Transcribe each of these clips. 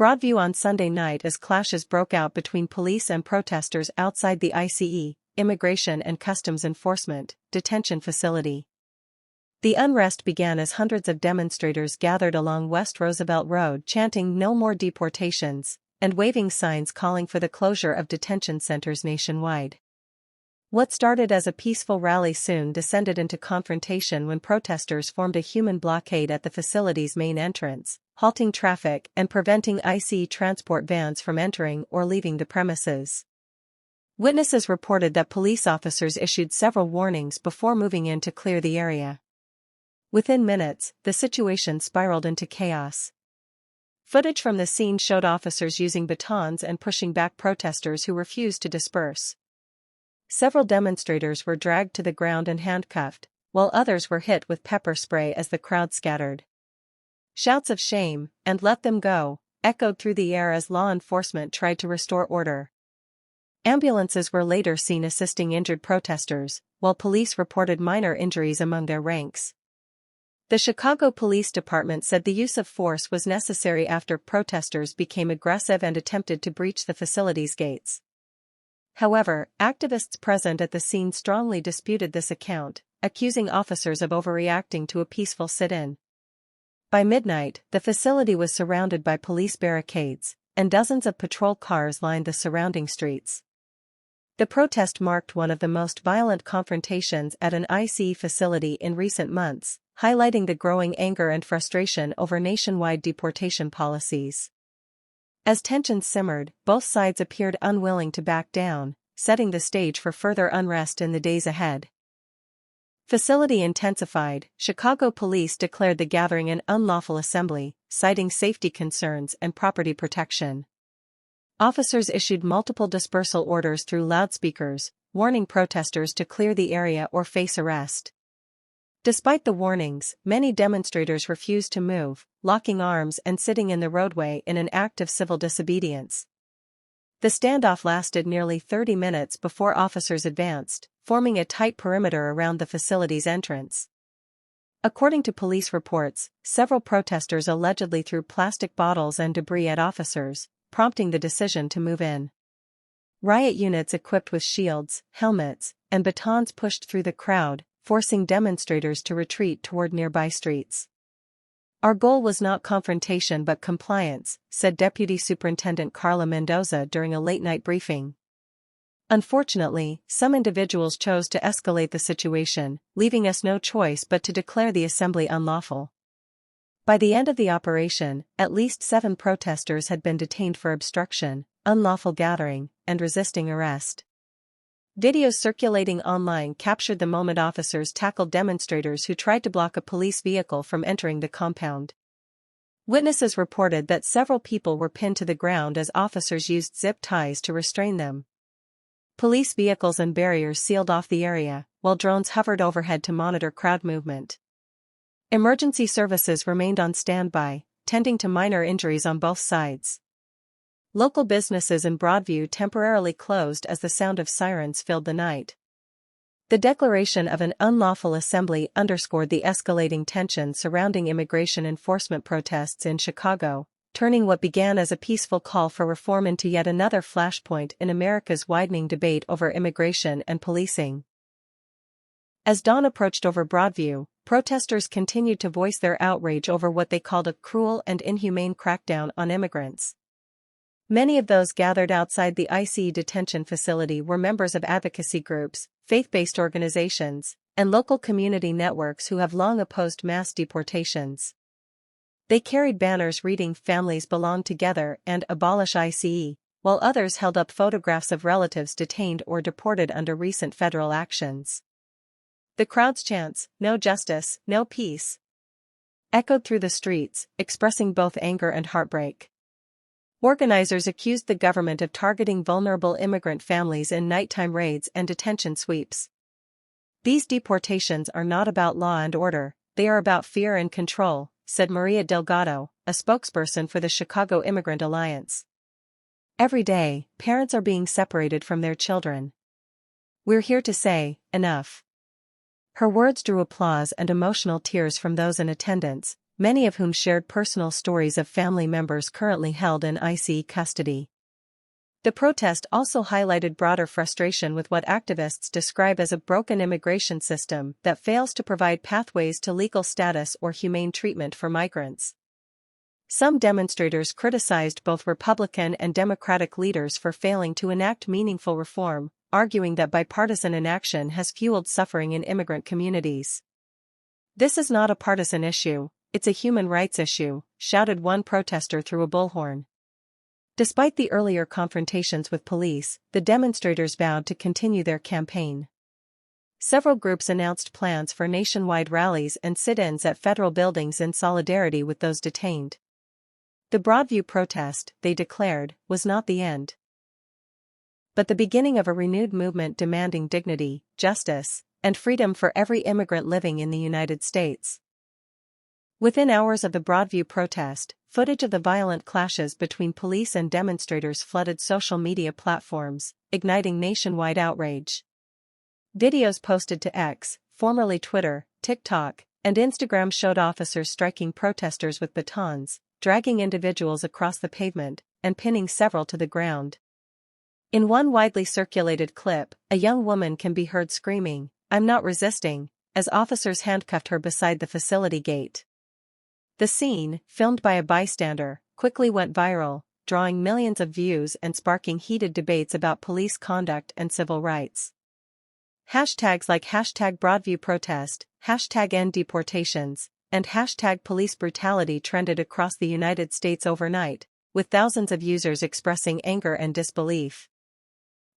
Broadview on Sunday night as clashes broke out between police and protesters outside the ICE, Immigration and Customs Enforcement, detention facility. The unrest began as hundreds of demonstrators gathered along West Roosevelt Road chanting "No more deportations" and waving signs calling for the closure of detention centers nationwide. What started as a peaceful rally soon descended into confrontation when protesters formed a human blockade at the facility's main entrance, halting traffic and preventing ICE transport vans from entering or leaving the premises. Witnesses reported that police officers issued several warnings before moving in to clear the area. Within minutes, the situation spiraled into chaos. Footage from the scene showed officers using batons and pushing back protesters who refused to disperse. Several demonstrators were dragged to the ground and handcuffed, while others were hit with pepper spray as the crowd scattered. Shouts of "shame" and "let them go" echoed through the air as law enforcement tried to restore order. Ambulances were later seen assisting injured protesters, while police reported minor injuries among their ranks. The Chicago Police Department said the use of force was necessary after protesters became aggressive and attempted to breach the facility's gates. However, activists present at the scene strongly disputed this account, accusing officers of overreacting to a peaceful sit-in. By midnight, the facility was surrounded by police barricades, and dozens of patrol cars lined the surrounding streets. The protest marked one of the most violent confrontations at an ICE facility in recent months, highlighting the growing anger and frustration over nationwide deportation policies. As tensions simmered, both sides appeared unwilling to back down, setting the stage for further unrest in the days ahead. Facility intensified. Chicago police declared the gathering an unlawful assembly, citing safety concerns and property protection. Officers issued multiple dispersal orders through loudspeakers, warning protesters to clear the area or face arrest. Despite the warnings, many demonstrators refused to move, locking arms and sitting in the roadway in an act of civil disobedience. The standoff lasted nearly 30 minutes before officers advanced, forming a tight perimeter around the facility's entrance. According to police reports, several protesters allegedly threw plastic bottles and debris at officers, prompting the decision to move in. Riot units equipped with shields, helmets, and batons pushed through the crowd, forcing demonstrators to retreat toward nearby streets. "Our goal was not confrontation but compliance," said Deputy Superintendent Carla Mendoza during a late-night briefing. "Unfortunately, some individuals chose to escalate the situation, leaving us no choice but to declare the assembly unlawful." By the end of the operation, at least 7 protesters had been detained for obstruction, unlawful gathering, and resisting arrest. Videos circulating online captured the moment officers tackled demonstrators who tried to block a police vehicle from entering the compound. Witnesses reported that several people were pinned to the ground as officers used zip ties to restrain them. Police vehicles and barriers sealed off the area, while drones hovered overhead to monitor crowd movement. Emergency services remained on standby, tending to minor injuries on both sides. Local businesses in Broadview temporarily closed as the sound of sirens filled the night. The declaration of an unlawful assembly underscored the escalating tension surrounding immigration enforcement protests in Chicago, turning what began as a peaceful call for reform into yet another flashpoint in America's widening debate over immigration and policing. As dawn approached over Broadview, protesters continued to voice their outrage over what they called a cruel and inhumane crackdown on immigrants. Many of those gathered outside the ICE detention facility were members of advocacy groups, faith-based organizations, and local community networks who have long opposed mass deportations. They carried banners reading "Families belong together" and "Abolish ICE," while others held up photographs of relatives detained or deported under recent federal actions. The crowd's chants, "No justice, no peace," echoed through the streets, expressing both anger and heartbreak. Organizers accused the government of targeting vulnerable immigrant families in nighttime raids and detention sweeps. "These deportations are not about law and order, they are about fear and control," said Maria Delgado, a spokesperson for the Chicago Immigrant Alliance. "Every day, parents are being separated from their children. We're here to say, enough." Her words drew applause and emotional tears from those in attendance, many of whom shared personal stories of family members currently held in ICE custody. The protest also highlighted broader frustration with what activists describe as a broken immigration system that fails to provide pathways to legal status or humane treatment for migrants. Some demonstrators criticized both Republican and Democratic leaders for failing to enact meaningful reform, arguing that bipartisan inaction has fueled suffering in immigrant communities. "This is not a partisan issue, it's a human rights issue," shouted one protester through a bullhorn. Despite the earlier confrontations with police, the demonstrators vowed to continue their campaign. Several groups announced plans for nationwide rallies and sit-ins at federal buildings in solidarity with those detained. The Broadview protest, they declared, was not the end, but the beginning of a renewed movement demanding dignity, justice, and freedom for every immigrant living in the United States. Within hours of the Broadview protest, footage of the violent clashes between police and demonstrators flooded social media platforms, igniting nationwide outrage. Videos posted to X, formerly Twitter, TikTok, and Instagram showed officers striking protesters with batons, dragging individuals across the pavement, and pinning several to the ground. In one widely circulated clip, a young woman can be heard screaming, "I'm not resisting," as officers handcuffed her beside the facility gate. The scene, filmed by a bystander, quickly went viral, drawing millions of views and sparking heated debates about police conduct and civil rights. Hashtags like #BroadviewProtest, #EndDeportations, and #PoliceBrutality trended across the United States overnight, with thousands of users expressing anger and disbelief.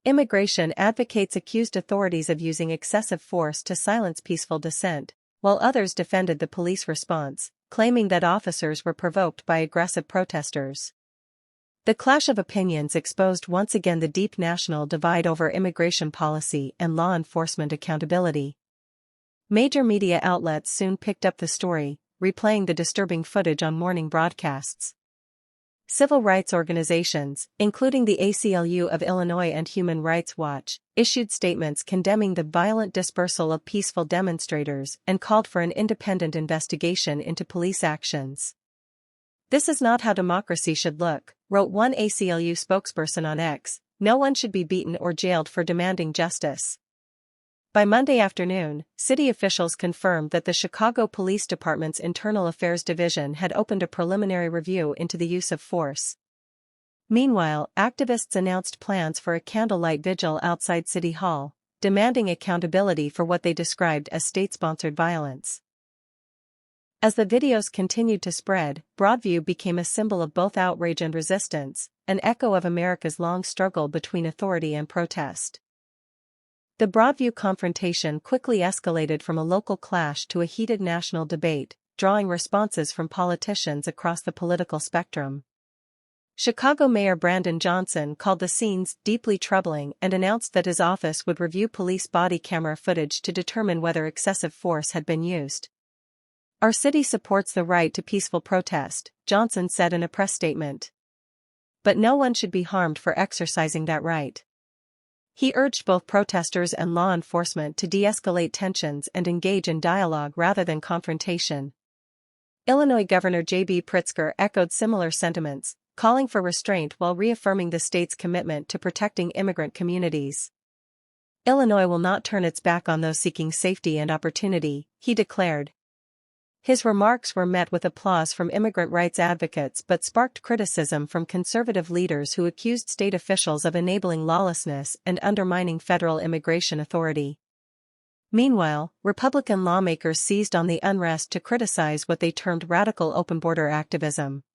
Immigration advocates accused authorities of using excessive force to silence peaceful dissent, while others defended the police response, claiming that officers were provoked by aggressive protesters. The clash of opinions exposed once again the deep national divide over immigration policy and law enforcement accountability. Major media outlets soon picked up the story, replaying the disturbing footage on morning broadcasts. Civil rights organizations, including the ACLU of Illinois and Human Rights Watch, issued statements condemning the violent dispersal of peaceful demonstrators and called for an independent investigation into police actions. "This is not how democracy should look," wrote one ACLU spokesperson on X. "No one should be beaten or jailed for demanding justice." By Monday afternoon, city officials confirmed that the Chicago Police Department's Internal Affairs Division had opened a preliminary review into the use of force. Meanwhile, activists announced plans for a candlelight vigil outside City Hall, demanding accountability for what they described as state-sponsored violence. As the videos continued to spread, Broadview became a symbol of both outrage and resistance, an echo of America's long struggle between authority and protest. The Broadview confrontation quickly escalated from a local clash to a heated national debate, drawing responses from politicians across the political spectrum. Chicago Mayor Brandon Johnson called the scenes deeply troubling and announced that his office would review police body camera footage to determine whether excessive force had been used. "Our city supports the right to peaceful protest," Johnson said in a press statement. "But no one should be harmed for exercising that right." He urged both protesters and law enforcement to de-escalate tensions and engage in dialogue rather than confrontation. Illinois Governor J.B. Pritzker echoed similar sentiments, calling for restraint while reaffirming the state's commitment to protecting immigrant communities. "Illinois will not turn its back on those seeking safety and opportunity," he declared. His remarks were met with applause from immigrant rights advocates but sparked criticism from conservative leaders who accused state officials of enabling lawlessness and undermining federal immigration authority. Meanwhile, Republican lawmakers seized on the unrest to criticize what they termed radical open-border activism.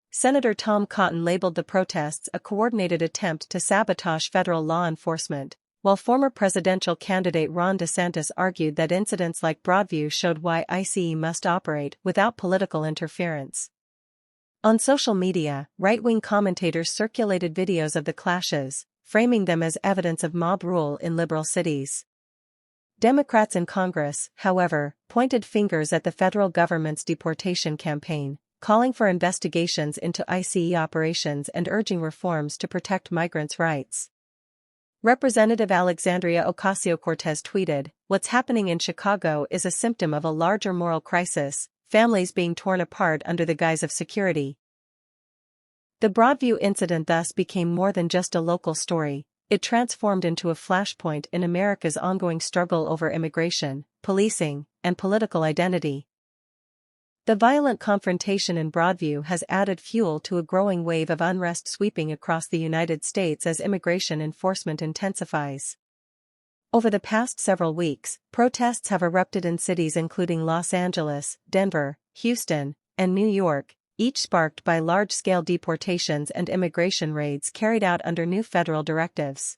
Senator Tom Cotton labeled the protests a coordinated attempt to sabotage federal law enforcement, while former presidential candidate Ron DeSantis argued that incidents like Broadview showed why ICE must operate without political interference. On social media, right-wing commentators circulated videos of the clashes, framing them as evidence of mob rule in liberal cities. Democrats in Congress, however, pointed fingers at the federal government's deportation campaign, calling for investigations into ICE operations and urging reforms to protect migrants' rights. Representative Alexandria Ocasio-Cortez tweeted, "What's happening in Chicago is a symptom of a larger moral crisis, families being torn apart under the guise of security. The Broadview incident thus became more than just a local story. It transformed into a flashpoint in America's ongoing struggle over immigration, policing, and political identity. The violent confrontation in Broadview has added fuel to a growing wave of unrest sweeping across the United States as immigration enforcement intensifies. Over the past several weeks, protests have erupted in cities including Los Angeles, Denver, Houston, and New York, each sparked by large-scale deportations and immigration raids carried out under new federal directives.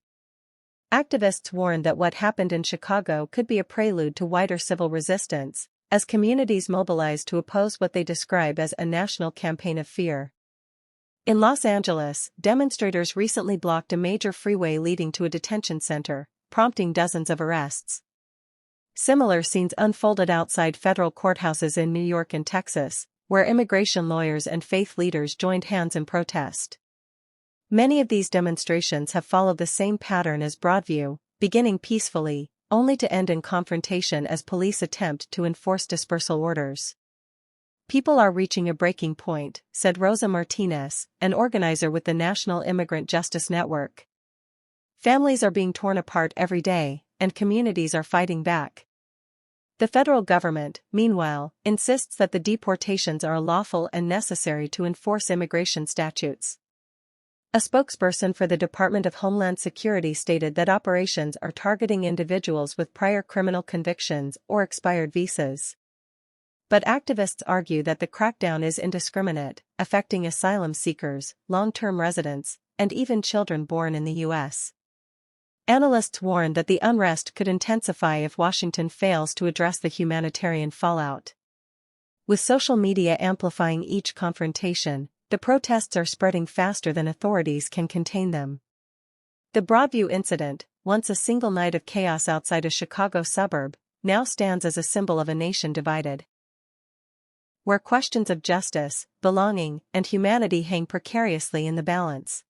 Activists warned that what happened in Chicago could be a prelude to wider civil resistance, as communities mobilize to oppose what they describe as a national campaign of fear. In Los Angeles, demonstrators recently blocked a major freeway leading to a detention center, prompting dozens of arrests. Similar scenes unfolded outside federal courthouses in New York and Texas, where immigration lawyers and faith leaders joined hands in protest. Many of these demonstrations have followed the same pattern as Broadview, beginning peacefully, only to end in confrontation as police attempt to enforce dispersal orders. "People are reaching a breaking point," said Rosa Martinez, an organizer with the National Immigrant Justice Network. "Families are being torn apart every day, and communities are fighting back." The federal government, meanwhile, insists that the deportations are lawful and necessary to enforce immigration statutes. A spokesperson for the Department of Homeland Security stated that operations are targeting individuals with prior criminal convictions or expired visas. But activists argue that the crackdown is indiscriminate, affecting asylum seekers, long-term residents, and even children born in the U.S. Analysts warn that the unrest could intensify if Washington fails to address the humanitarian fallout. With social media amplifying each confrontation, the protests are spreading faster than authorities can contain them. The Broadview incident, once a single night of chaos outside a Chicago suburb, now stands as a symbol of a nation divided, where questions of justice, belonging, and humanity hang precariously in the balance.